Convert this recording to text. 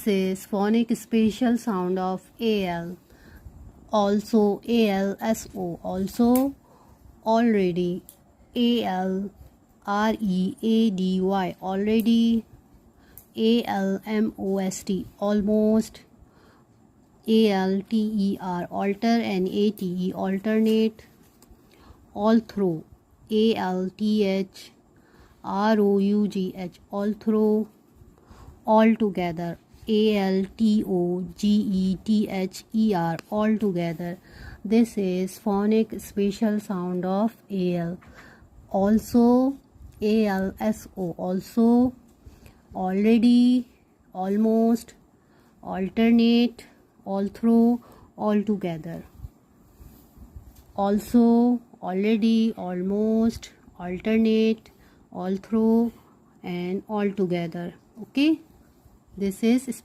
This is phonic special sound of AL. Also ALSO. Also already. ALREADY. Already. ALMOST. Almost. ALTER. Alter and ATE. Alternate. All through. ALTH. ROUGH. All through. All together. ALTOGETHER. All together. This is phonic special sound of AL. Also ALSO. Also already, almost, alternate, all through, all together. Also already, almost, alternate, all through, and all together. Okay, this is